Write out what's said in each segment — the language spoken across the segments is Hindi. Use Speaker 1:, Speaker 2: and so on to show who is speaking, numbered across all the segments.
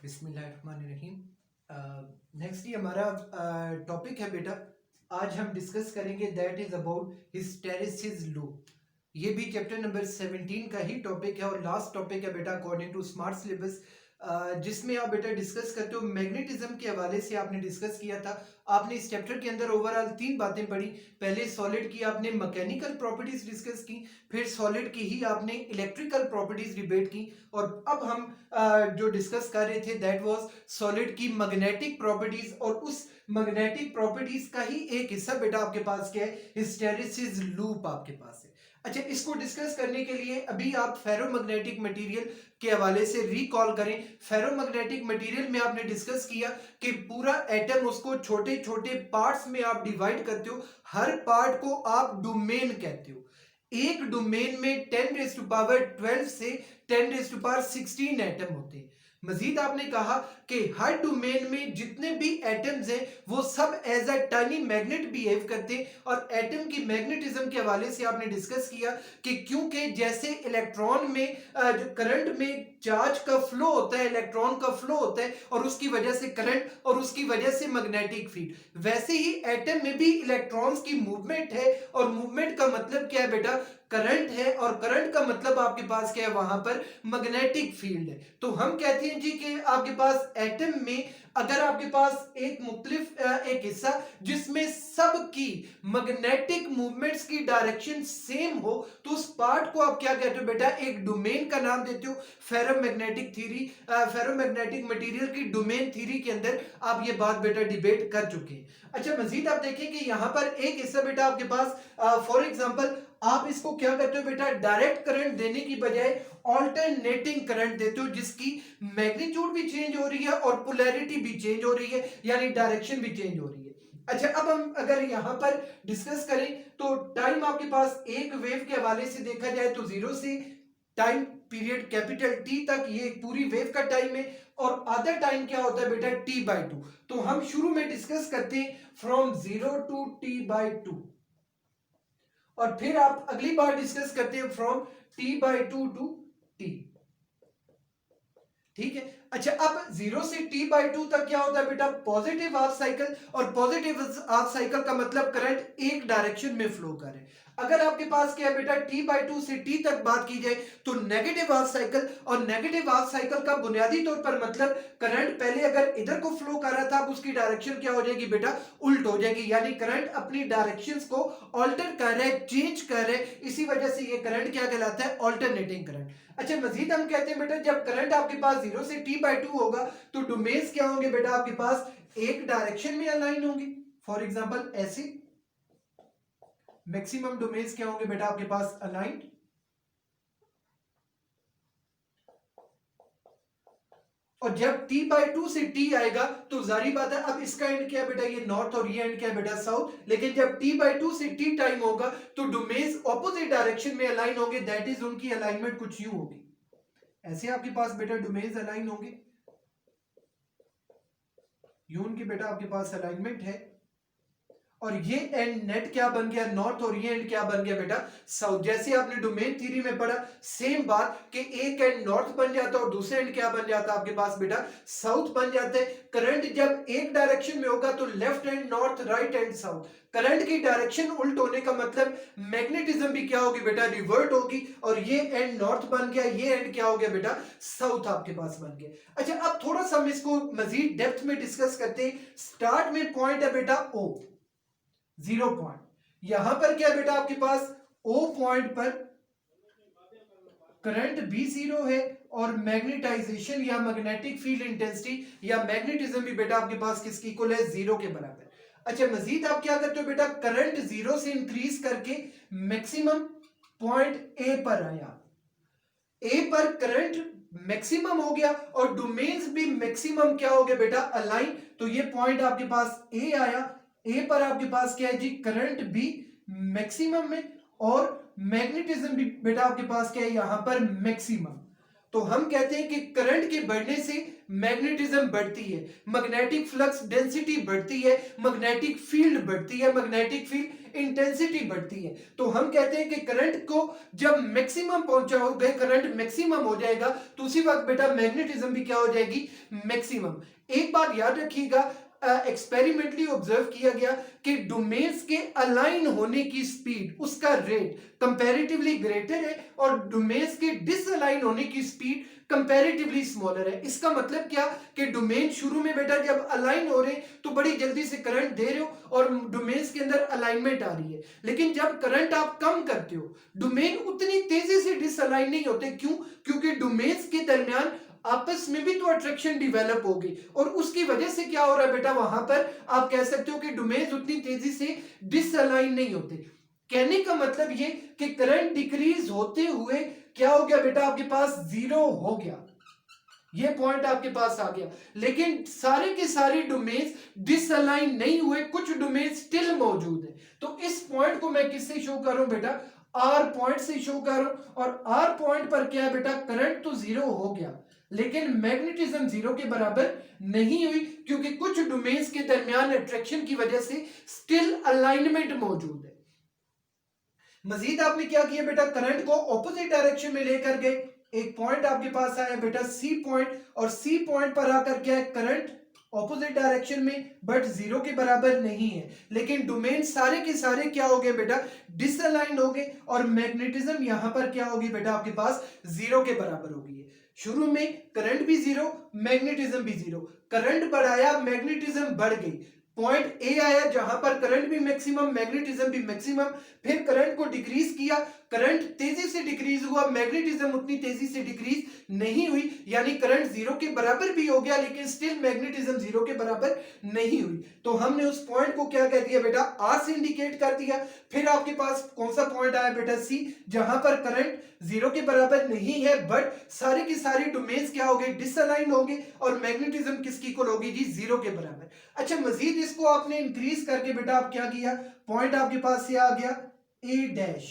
Speaker 1: बिस्मिल्लाहिर्रहमानिर्रहीम। नेक्स्ट ही हमारा टॉपिक है बेटा, आज हम डिस्कस करेंगे that is about hysteresis law. ये भी चैप्टर नंबर 17 का ही टॉपिक है और लास्ट टॉपिक है बेटा अकॉर्डिंग टू स्मार्ट सिलेबस, जिसमें आप बेटा डिस्कस करते हो मैग्नेटिज्म के हवाले से। आपने डिस्कस किया था, आपने इस चैप्टर के अंदर ओवरऑल 3 बातें पढ़ी। पहले सॉलिड की आपने मैकेनिकल प्रॉपर्टीज डिस्कस की, फिर सॉलिड की ही आपने इलेक्ट्रिकल प्रॉपर्टीज डिबेट की, और अब हम जो डिस्कस कर रहे थे दैट वाज सॉलिड की मैग्नेटिक प्रॉपर्टीज। और उस मैग्नेटिक प्रॉपर्टीज का ही एक हिस्सा बेटा आपके पास क्या है, हिस्टेरिसिस लूप आपके पास है। अच्छा, इसको डिस्कस करने के लिए अभी आप फेरोमैग्नेटिक मटेरियल के हवाले से रिकॉल करें। फेरोमैग्नेटिक मटेरियल में आपने डिस्कस किया कि पूरा एटम, उसको छोटे छोटे पार्ट्स में आप डिवाइड करते हो, हर पार्ट को आप डोमेन कहते हो। एक डोमेन में 10⁻12 से 10⁻16 एटम होते हैं। मजीद आपने कहा कि हर डोमेन में जितने भी एटम्स हैं वो सब as a tiny magnet behave करते हैं। और एटम की मैग्नेटिज्म के हवाले से आपने डिस्कस किया कि क्योंकि जैसे इलेक्ट्रॉन में जो करंट में चार्ज का फ्लो होता है, इलेक्ट्रॉन का फ्लो होता है, और उसकी वजह से करंट और उसकी वजह से मैग्नेटिक फील्ड, वैसे ही एटम में भी इलेक्ट्रॉन्स की मूवमेंट है। और मूवमेंट का मतलब क्या है बेटा, करंट है, और करंट का मतलब आपके पास क्या है, वहां पर मैग्नेटिक फील्ड है। तो हम कहते हैं जी कि आपके पास एटम में अगर आपके पास एक मुख्तलिफ एक हिस्सा जिसमें सबकी मैग्नेटिक मूवमेंट्स की डायरेक्शन सेम हो, तो उस पार्ट को आप क्या कहते हो बेटा, एक डोमेन का नाम देते हो। फेरोमैग्नेटिक थ्योरी, फेरोमैग्नेटिक मटेरियल की डोमेन थ्योरी के अंदर आप ये बात बेटा डिबेट कर चुके हैं। अच्छा, मजीद आप देखें कि यहां पर एक हिस्सा बेटा आपके पास, फॉर एग्जांपल आप इसको क्या करते हो बेटा, डायरेक्ट करंट देने की बजाय ऑल्टरनेटिंग करंट देते हो, जिसकी मैग्नीट्यूड भी चेंज हो रही है और पोलैरिटी भी चेंज हो रही है, यानी डायरेक्शन भी चेंज हो रही है। अच्छा, अब हम अगर यहां पर डिस्कस करें तो टाइम आपके पास एक वेव के हवाले से देखा जाए तो 0 से टाइम पीरियड कैपिटल टी तक ये पूरी वेव का टाइम है। और आधा टाइम क्या होता है बेटा, t/2। तो हम शुरू में डिस्कस करते हैं फ्रॉम 0 टू t/2, और फिर आप अगली बार डिस्कस करते हैं फ्रॉम t/2 टू t। ठीक है। अच्छा, अब 0 से t/2 तक क्या होता है बेटा, पॉजिटिव हाफ साइकिल। और पॉजिटिव हाफ साइकिल का मतलब करंट एक डायरेक्शन में फ्लो करे। अगर आपके पास क्या है बेटा, t/2 से t तक बात की जाए तो नेगेटिव हाफ साइकिल। और नेगेटिव हाफ साइकिल का बुनियादी तौर पर मतलब करंट पहले अगर इधर को फ्लो कर रहा था, अब उसकी डायरेक्शन क्या हो जाएगी बेटा, उल्ट हो जाएगी। यानी करंट अपनी डायरेक्शंस को ऑल्टर कर रहा है, चेंज कर रहा है। इसी वजह से ये करंट क्या कहलाता है, ऑल्टरनेटिंग करंट। अच्छा, मजीद हम कहते हैं बेटा जब करंट आपके पास 0 से t/2 होगा तो डोमेन्स क्या होंगे बेटा, आपके पास एक डायरेक्शन में अलाइन होंगे। फॉर एग्जांपल ऐसे मैक्सिमम डोमेन्स क्या होंगे बेटा आपके पास, अलाइंड। और जब t/2 से t आएगा तो जारी बात है, अब इसका एंड क्या है बेटा, ये नॉर्थ, और ये एंड क्या है बेटा, साउथ। लेकिन जब t/2 से t टाइम होगा तो डोमेन्स ऑपोजिट डायरेक्शन में अलाइन होंगे, दैट इज उनकी अलाइनमेंट कुछ यूं होगी। ऐसे आपके पास बेटा डोमेन्स अलाइन होंगे, यूं उनकी बेटा आपके पास अलाइनमेंट है। और ये एंड नेट क्या बन गया, नॉर्थ, और ये एंड क्या बन गया बेटा, साउथ। जैसे आपने डोमेन थ्योरी में पढ़ा, सेम बात कि एक एंड नॉर्थ बन जाता है और दूसरा एंड क्या बन जाता है आपके पास बेटा, साउथ बन जाता है। करंट जब एक डायरेक्शन में होगा तो left and north, right and south. Current की डायरेक्शन उल्ट होने का मतलब मैग्नेटिज्म भी क्या होगी बेटा, रिवर्ट होगी। और ये एंड नॉर्थ बन गया, ये एंड क्या हो गया बेटा, साउथ आपके पास बन गया। अच्छा, अब थोड़ा सा हम इसको मजीद डेप्थ में डिस्कस करते हैं। स्टार्ट में पॉइंट है बेटा O, 0 पॉइंट। यहां पर क्या बेटा आपके पास O पॉइंट पर करंट भी 0 है, और मैग्नेटाइजेशन या मैग्नेटिक फील्ड इंटेंसिटी या मैग्नेटिज्म भी बेटा आपके पास किसकी इक्वल है, 0 के बराबर। अच्छा, मजीद आप क्या करते हो बेटा, करंट 0 से इंक्रीज करके मैक्सिमम पॉइंट ए पर आया। ए पर करंट मैक्सिमम हो गया और डोमेन्स भी मैक्सिमम क्या हो गया बेटा, अलाइन। तो ये पॉइंट आपके पास ए आया। ए पर आपके पास क्या है जी, करंट भी मैक्सिमम में, और मैग्नेटिज्म भी बेटा आपके पास क्या है, यहां पर मैक्सिमम। तो हम कहते हैं कि करंट के बढ़ने से मैग्नेटिज्म बढ़ती है, मैग्नेटिक फ्लक्स डेंसिटी बढ़ती है, मैग्नेटिक फील्ड बढ़ती है, मैग्नेटिक फील्ड इंटेंसिटी बढ़ती है। तो हम कहते हैं कि करंट को जब मैक्सिमम पहुंचाओगे, करंट मैक्सिमम हो जाएगा, तो उसी वक्त बेटा मैग्नेटिज्म भी क्या हो जाएगी, मैक्सिमम। एक बात याद रखिएगा, एक्सपेरिमेंटली ऑब्जर्व किया गया कि डोमेन्स के अलाइन होने की स्पीड, उसका रेट कंपैरेटिवली ग्रेटर है और डोमेन्स के डिसअलाइन होने की स्पीड कंपैरेटिवली स्मॉलर है। इसका मतलब क्या कि डोमेन शुरू में बेटा जब अलाइन हो रहे तो बड़ी जल्दी से करंट दे रहे हो और डोमेन्स के अंदर अलाइनमेंट आ रही है, लेकिन जब करंट आप कम करते हो डोमेन उतनी तेजी से डिसअलाइन नहीं होते। क्यों? क्योंकि डोमेन्स के दरमियान आपस में भी तो अट्रैक्शन डेवलप होगी और उसकी वजह से क्या हो रहा है बेटा, वहां पर आप कह सकते हो कि डोमेन्स उतनी तेजी से डिसअलाइन नहीं होते। कहने का मतलब ये कि करंट डिक्रीज होते हुए क्या हो गया बेटा, आपके पास जीरो हो गया, ये पॉइंट आपके पास आ गया, लेकिन सारे के सारे डोमेन्स डिसअलाइन नहीं हुए, कुछ डोमेन्स स्टिल मौजूद है। तो इस पॉइंट को मैं किससे शो कर रहा हूं बेटा, आर पॉइंट से शो कर रहा हूं। और आर पॉइंट पर क्या है बेटा, करंट तो जीरो हो गया लेकिन मैग्नेटिज्म जीरो के बराबर नहीं हुई, क्योंकि कुछ डोमेन्स के दरमियान अट्रैक्शन की वजह से स्टिल अलाइनमेंट मौजूद है। मजीद आपने क्या किया बेटा, करंट को ऑपोजिट डायरेक्शन में लेकर गए, एक पॉइंट आपके पास आया बेटा सी पॉइंट, और सी पॉइंट पर आकर क्या है, करंट ऑपोजिट डायरेक्शन में बट जीरो के बराबर नहीं है, लेकिन डोमेन सारे के सारे क्या हो गए बेटा, डिसअलाइन हो गए और मैग्नेटिज्म यहां पर क्या होगी बेटा, आपके पास जीरो के बराबर होगी। शुरू में करंट भी जीरो, मैग्नेटिज्म भी जीरो, करंट बढ़ाया मैग्नेटिज्म बढ़ गई, पॉइंट ए आया जहां पर करंट भी मैक्सिमम मैग्नेटिज्म भी मैक्सिमम, फिर करंट को डिक्रीज किया, करंट तेजी से डिक्रीज हुआ, मैग्नेटिज्म उतनी तेजी से डिक्रीज नहीं हुई, यानी करंट जीरो के बराबर भी हो गया लेकिन स्टिल मैग्नेटिज्म जीरो के बराबर नहीं हुई। तो हमने उस पॉइंट को क्या कह दिया बेटा, आर से इंडिकेट कर दिया। फिर आपके पास कौन सा पॉइंट आया बेटा, सी, जहां पर करंट जीरो के बराबर नहीं है बट सारे की सारी डोमेन्स क्या हो गए, डिसअलाइन हो गए और मैग्नेटिज्म किसकी इक्वल होगी जी, जीरो के बराबर। अच्छा, मजीद इसको आपने इंक्रीज करके बेटा आप क्या किया, पॉइंट आपके पास से आ गया ए डैश,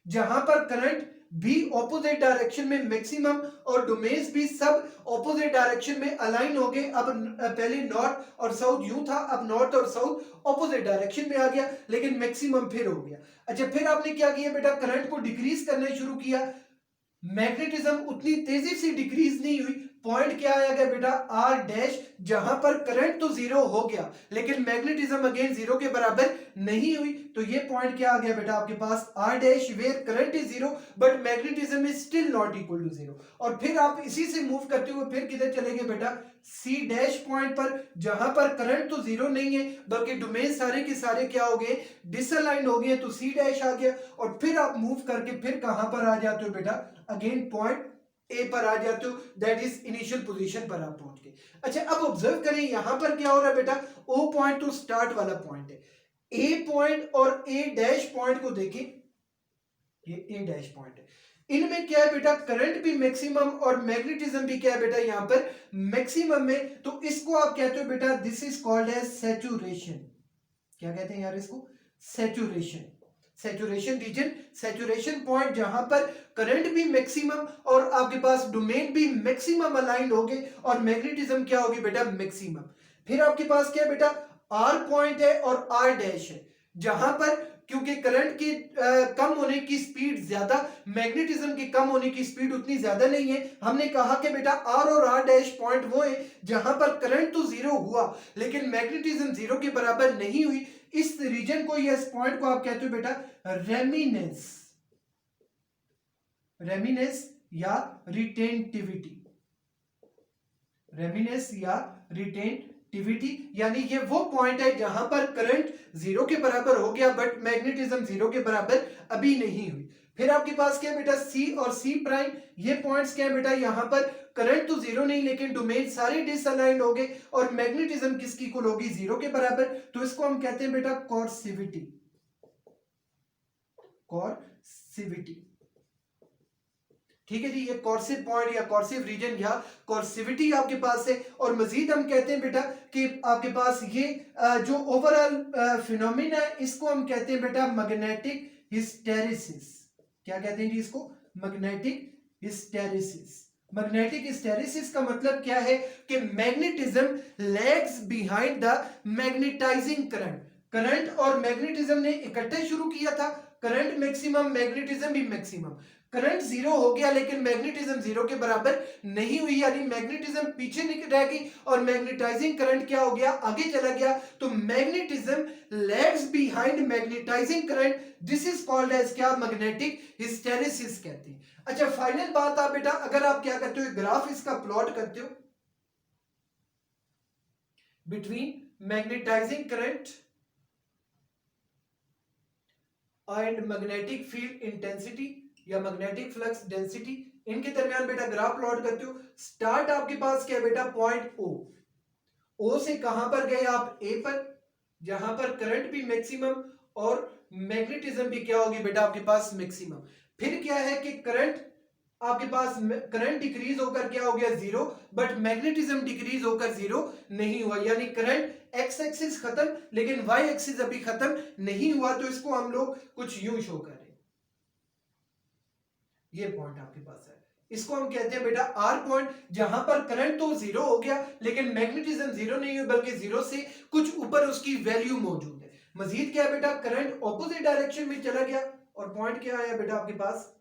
Speaker 1: जहां पर करंट भी ऑपोजिट डायरेक्शन में मैक्सिमम और डोमेन्स भी सब ऑपोजिट डायरेक्शन में अलाइन हो गए। अब पहले नॉर्थ और साउथ यूं था, अब नॉर्थ और साउथ ऑपोजिट डायरेक्शन में आ गया लेकिन मैक्सिमम फिर हो गया। अच्छा, फिर आपने क्या किया बेटा, करंट को डिक्रीज करना शुरू किया, मैग्नेटिज्म उतनी तेजी से डिक्रीज नहीं हुई, पॉइंट क्या आया गया बेटा, आर डैश, जहां पर करंट तो जीरो हो गया लेकिन मैग्नेटिज्म अगेन जीरो के बराबर नहीं हुई। तो ये पॉइंट क्या आ गया बेटा आपके पास, R dash, where current is zero but magnetism is still not equal to zero. और फिर आप इसी से मूव करते हुए फिर किधर चले गए बेटा, सी डैश पॉइंट पर, जहां पर करंट तो जीरो नहीं है बल्कि डोमेन सारे के सारे क्या हो गए, डिसअलाइन हो गए, तो सी डैश आ गया। और फिर आप मूव करके फिर कहां पर आ जाते हो बेटा, अगेन पॉइंट ए पर आ जाते हो, दैट इज इनिशियल पोजीशन पर आप पहुंच गए। अच्छा, अब ऑब्जर्व करें यहां पर क्या हो रहा है बेटा, ओ पॉइंट तो स्टार्ट वाला पॉइंट है, ए पॉइंट और ए डैश पॉइंट को देखें, ये ए डैश पॉइंट है, इनमें क्या है बेटा, करंट भी मैक्सिमम और मैग्नेटिज्म भी क्या है बेटा यहां पर मैक्सिमम में। तो इसको आप कहते हो बेटा, this is called as saturation. क्या कहते हैं यार इसको, saturation, saturation region, saturation point जहां पर करंट भी मैक्सिमम और आपके पास डोमेन भी मैक्सिमम अलाइन हो गए और मैग्नेटिज्म क्या होगी बेटा, मैक्सिमम। फिर आपके पास क्या है बेटा, आर पॉइंट है और आर डैश है, जहां पर क्योंकि करंट की कम होने की स्पीड ज्यादा, मैग्नेटिज्म की कम होने की स्पीड उतनी ज्यादा नहीं है, हमने कहा कि बेटा आर और आर डैश पॉइंट वो है जहां पर करंट तो जीरो हुआ लेकिन मैग्नेटिज्म जीरो के बराबर नहीं हुई। इस रीजन को, इस पॉइंट को आप कहते हो बेटा रेमिनेंस, रेमिनेंस या रिटेंटिविटी, रेमिनेंस या रिटेंटिविटी, यानी ये वो पॉइंट है जहां पर करंट जीरो के बराबर हो गया बट मैग्नेटिज्म जीरो के बराबर अभी नहीं हुई। फिर आपके पास क्या बेटा, सी और सी प्राइम, ये पॉइंट्स क्या है बेटा, यहां पर करंट तो जीरो नहीं लेकिन डोमेन सारे डिसअलाइंड हो गए और मैग्नेटिज्म किसकी इक्वल होगी, जीरो के बराबर। तो इसको हम कहते हैं बेटा कॉर्सिविटी, कॉर्सिविटी। ठीक है जी, ये कॉर्सिव पॉइंट या कॉर्सिव रीजन या कॉर्सिविटी आपके पास है। और मजीद हम कहते हैं बेटा कि आपके पास ये जो ओवरऑल फिनोमिना है इसको हम कहते हैं बेटा मैग्नेटिक हिस्टेरिसिस। क्या कहते हैं जी इसको, मैग्नेटिक हिस्टेरिसिस। मैग्नेटिक हिस्टैरिसीस का मतलब क्या है कि magnetism lags behind the magnetising current. Current और मैग्नेटिज्म ने इकट्ठे शुरू किया था, करंट मैक्सिमम मैग्नेटिज्म भी मैक्सिमम। करंट जीरो हो गया लेकिन मैग्नेटिज्म जीरो के बराबर नहीं हुई, यानी मैग्नेटिज्म पीछे रह गई और मैग्नेटाइजिंग करंट क्या हो गया, आगे चला गया। तो magnetism lags behind magnetising current, this is called as क्या, मैग्नेटिक हिस्टैरिसीस कहते हैं। अच्छा फाइनल बात, आप बेटा अगर आप क्या करते हो, ग्राफ इसका प्लॉट करते हो between magnetising current and magnetic field intensity या मैग्नेटिक फ्लक्स डेंसिटी, इनके दरमियान बेटा ग्राफ प्लॉट करते हो। स्टार्ट आपके पास क्या है बेटा, पॉइंट ओ, ओ से कहां पर गए आप, ए पर, जहां पर करंट भी मैक्सिमम और मैग्नेटिज्म भी क्या होगी बेटा आपके पास मैक्सिमम। फिर क्या है कि करंट आपके पास, करंट डिक्रीज होकर क्या हो गया, जीरो, बट मैग्नेटिज्म डिक्रीज होकर जीरो नहीं हुआ, यानी करंट एक्स एक्सिस खत्म लेकिन वाई एक्सिस अभी खत्म नहीं हुआ। तो इसको हम लोग कुछ यूं शो कर रहे हैं, ये पॉइंट आपके पास है, इसको हम कहते हैं बेटा आर पॉइंट, जहां पर करंट तो जीरो हो गया लेकिन मैग्नेटिज्म जीरो नहीं हुई बल्कि जीरो से कुछ ऊपर उसकी वैल्यू मौजूद है। मजीद क्या है बेटा, करंट ऑपोजिट डायरेक्शन में चला गया और पॉइंट क्या आया बेटा आपके पास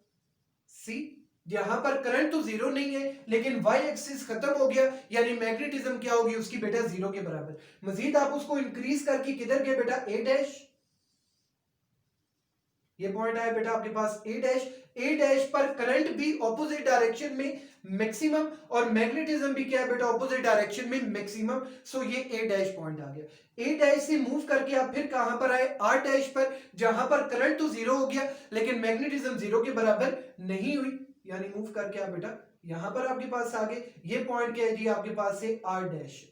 Speaker 1: सी, यहां पर करंट तो जीरो नहीं है लेकिन वाई एक्सिस खत्म हो गया, यानी मैग्नेटिज्म क्या होगी उसकी बेटा जीरो के बराबर। मजीद आप उसको इंक्रीज करके किधर गए बेटा, ए डैश, ये पॉइंट आया बेटा आपके पास ए डैश, ए डैश पर करंट भी ऑपोजिट डायरेक्शन में मैक्सिमम और मैग्नेटिज्म भी क्या है बेटा ऑपोजिट डायरेक्शन में मैक्सिमम। सो ये ए डैश पॉइंट आ गया। ए डैश से मूव करके आप फिर कहां पर आए, आर डैश पर, जहां पर करंट तो जीरो हो गया लेकिन मैग्नेटिज्म जीरो के बराबर नहीं हुई, यानी मूव करके आप बेटा यहां पर आपके पास आ गए। ये पॉइंट क्या है जी आपके पास से आर डैश।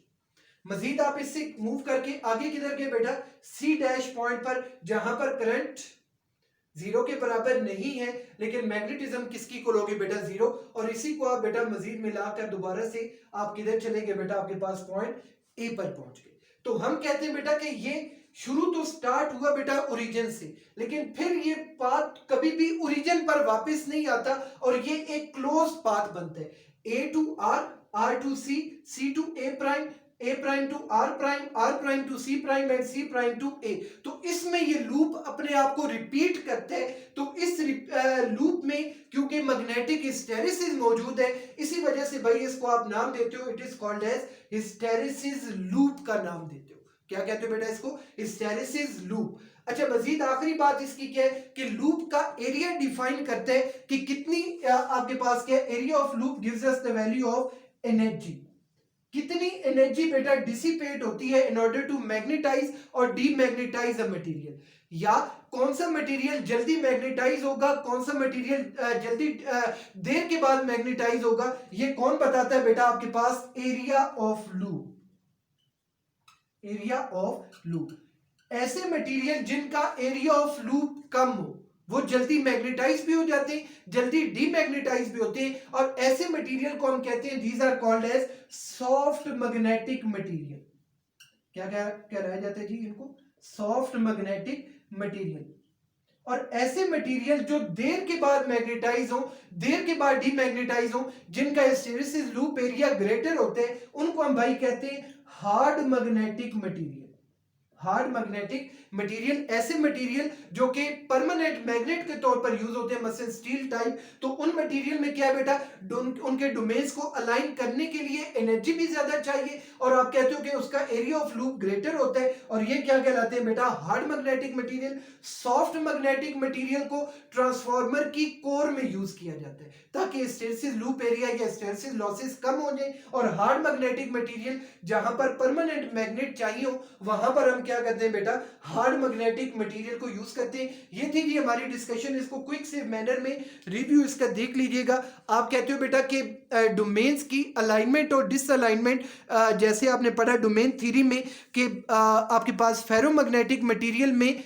Speaker 1: मजीद आप इससे मूव करके आगे किधर गए बेटा, सी डैश पॉइंट पर, जहां पर करंट जीरो के बराबर नहीं है लेकिन मैग्नेटिज्म किसकी को लोगे बेटा, जीरो। और इसी को आप बेटा मजीद मिलाकर दोबारा से आप किधर चले गए बेटा आपके पास पॉइंट ए पर पहुंच गए। तो हम कहते हैं बेटा कि ये शुरू तो स्टार्ट हुआ बेटा ओरिजिन से, लेकिन फिर ये पाथ कभी भी ओरिजिन पर वापस नहीं आता और ये एक क्लोज पाथ बनता है, A to R, R to C, C to A prime, A prime to R prime, R prime to C prime and C prime to A. तो इसमें ये लूप अपने आप को रिपीट करते हैं। तो इस लूप में क्योंकि मैग्नेटिक हिस्टैरिसीस मौजूद है, इसी वजह से भाई इसको आप नाम देते हो, it is called as hysteresis loop का नाम देते हो। क्या कहते हो बेटा इसको, हिस्टैरिसीस लूप। अच्छा मजीद आखिरी बात इसकी क्या है कि लूप का एरिया डिफाइन करते हैं कि कितनी आपके पास क्या, area of loop gives us the value of energy, कितनी एनर्जी बेटा डिसिपेट होती है इन ऑर्डर टू मैग्नेटाइज और डीमैग्नेटाइज अ मटेरियल, या कौन सा मटेरियल जल्दी मैग्नेटाइज होगा, कौन सा मटेरियल जल्दी देर के बाद मैग्नेटाइज होगा, ये कौन बताता है बेटा आपके पास, area of loop, area of loop. ऐसे मटेरियल जिनका एरिया ऑफ लूप कम हो वो जल्दी मैग्नेटाइज भी हो जाते हैं, जल्दी डीमैग्नेटाइज भी होते हैं, और ऐसे मटेरियल को हम कहते हैं these are called as soft magnetic material. क्या क्या कहलाया जाता है जी इनको, सॉफ्ट मैग्नेटिक मटेरियल। और ऐसे मटेरियल जो देर के बाद मैग्नेटाइज हो, देर के बाद डीमैग्नेटाइज हो, जिनका हिस्टैरिसीस लूप एरिया ग्रेटर होते हैं, उनको हम भाई कहते हैं hard magnetic material. Hard magnetic material, ऐसे मटेरियल जो कि परमानेंट मैग्नेट के तौर पर यूज होते हैं, मसलन स्टील टाइप। तो उन मटेरियल में क्या है बेटा, उनके डोमेन्स को अलाइन करने के लिए एनर्जी भी ज्यादा चाहिए और आप कहते हो कि उसका एरिया ऑफ लूप ग्रेटर होता है, और ये क्या कहलाते हैं बेटा, hard magnetic material. Soft magnetic material को ट्रांसफार्मर की कोर में यूज किया जाता है ताकि हिस्टैरिसीस लूप एरिया या हिस्टैरिसीस लॉसेस कम हो जाए। और हार्ड मैग्नेटिक मटेरियल जहां पर परमानेंट मैग्नेट चाहिए हो, वहां पर हम क्या करते हैं बेटा, हार्ड मैग्नेटिक मटेरियल को यूज करते हैं। ये थी जी हमारी डिस्कशन, इसको क्विक से मैनर में रिव्यू इसका देख लीजिएगा। आप कहते हो बेटा कि डोमेन्स की अलाइनमेंट और डिसअलाइनमेंट, जैसे आपने पढ़ा डोमेन थ्योरी में कि आपके पास फेरोमैग्नेटिक मटेरियल में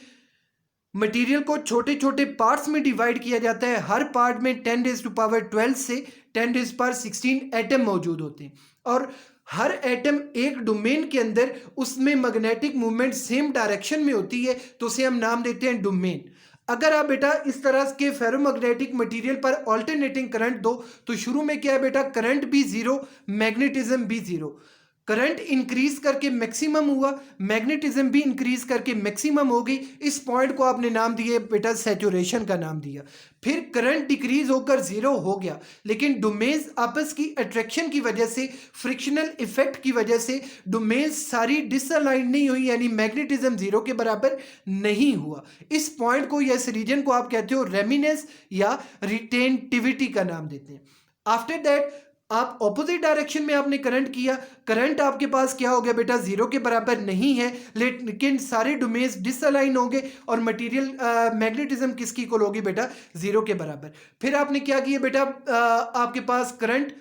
Speaker 1: मटेरियल को छोटे छोटे पार्ट्स में डिवाइड किया जाता है, हर पार्ट में 10⁻12 से 10⁻16 एटम मौजूद होते हैं, और हर एटम एक डोमेन के अंदर उसमें मैग्नेटिक मूवमेंट सेम डायरेक्शन में होती है, तो उसे हम नाम देते हैं डोमेन। अगर आप बेटा इस तरह के फेरोमैग्नेटिक मटेरियल पर ऑल्टरनेटिंग करंट दो तो शुरू में क्या है बेटा, करंट भी जीरो, मैग्नेटिज्म भी जीरो। करंट इंक्रीज करके मैक्सिमम हुआ, मैग्नेटिज्म भी इंक्रीज करके मैक्सिमम हो गई। इस पॉइंट को आपने नाम दिया बेटा सैचुरेशन का नाम दिया। फिर करंट डिक्रीज होकर जीरो हो गया, लेकिन डोमेन्स आपस की अट्रैक्शन की वजह से, फ्रिक्शनल इफेक्ट की वजह से डोमेन्स सारी डिसअलाइन नहीं हुई, यानी मैग्नेटिज्म जीरो के बराबर नहीं हुआ। इस पॉइंट को या इस रीजन को आप कहते हो रेमिनेंस या रिटेंटिविटी का नाम देते हैं। आफ्टर दैट आप ऑपोजिट डायरेक्शन में आपने करंट किया, करंट आपके पास क्या हो गया बेटा, जीरो के बराबर नहीं है, लेकिन सारे डोमेन्स डिसअलाइन होंगे और मटेरियल मैग्नेटिज्म किसकी इक्वल होगी बेटा, जीरो के बराबर। फिर आपने क्या किया बेटा, आपके पास करंट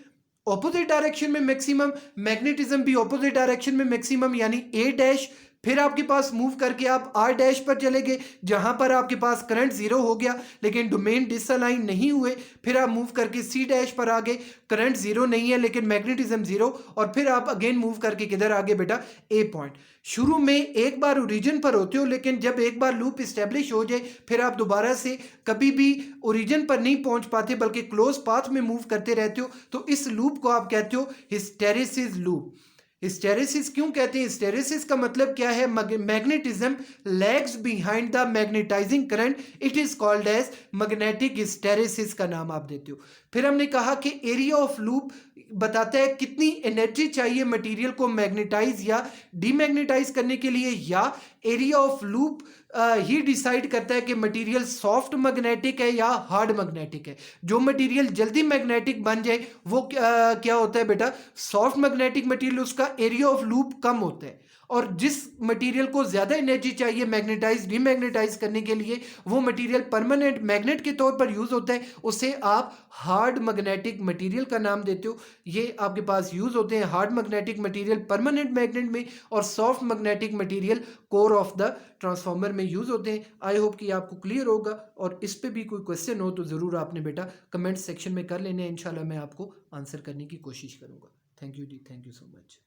Speaker 1: ऑपोजिट डायरेक्शन में मैक्सिमम, मैग्नेटिज्म भी ऑपोजिट डायरेक्शन में मैक्सिमम, यानी ए डैश। फिर आपके पास मूव करके आप आर डैश पर चले गए, जहां पर आपके पास करंट जीरो हो गया लेकिन डोमेन डिसअलाइन नहीं हुए। फिर आप मूव करके सी डैश पर आ गए, करंट जीरो नहीं है लेकिन मैग्नेटिज्म जीरो। और फिर आप अगेन मूव करके किधर आ गए बेटा, ए पॉइंट। शुरू में एक बार ओरिजिन पर होते हो, लेकिन जब एक बार लूप इस्टेब्लिश हो जाए फिर आप दोबारा से कभी भी ओरिजिन पर नहीं पहुंच पाते, बल्कि क्लोज पाथ में मूव करते रहते हो। तो इस लूप को आप कहते हो हिस्टेरेसिस लूप। हिस्टेरेसिस क्यों कहते हैं, हिस्टेरेसिस का मतलब क्या है, magnetism lags behind the magnetising current, it is called as magnetic hysteresis का नाम आप देते हो। फिर हमने कहा कि एरिया ऑफ लूप बताता है कितनी एनर्जी चाहिए मटेरियल को मैग्नेटाइज या डीमैग्नेटाइज करने के लिए, या area of loop he decide करता है कि मटेरियल सॉफ्ट मैग्नेटिक है या हार्ड मैग्नेटिक है। जो मटेरियल जल्दी मैग्नेटिक बन जाए वो क्या होता है बेटा, सॉफ्ट मैग्नेटिक मटेरियल, उसका एरिया ऑफ लूप कम होता है। और जिस मटेरियल को ज़्यादा एनर्जी चाहिए मैग्नेटाइज डीमैग्नेटाइज करने के लिए, वो मटेरियल परमानेंट मैग्नेट के तौर पर यूज़ होता है, उसे आप हार्ड मैग्नेटिक मटेरियल का नाम देते हो। ये आपके पास यूज़ होते हैं hard magnetic material permanent magnet में, और soft magnetic material core of the transformer में यूज़ होते हैं। आई होप कि आपको क्लियर होगा, और इस पर भी कोई क्वेश्चन हो तो ज़रूर आपने बेटा कमेंट सेक्शन में कर लेने हैं, इंशाल्लाह मैं आपको आंसर करने की कोशिश करूँगा। थैंक यू जी, थैंक यू सो मच।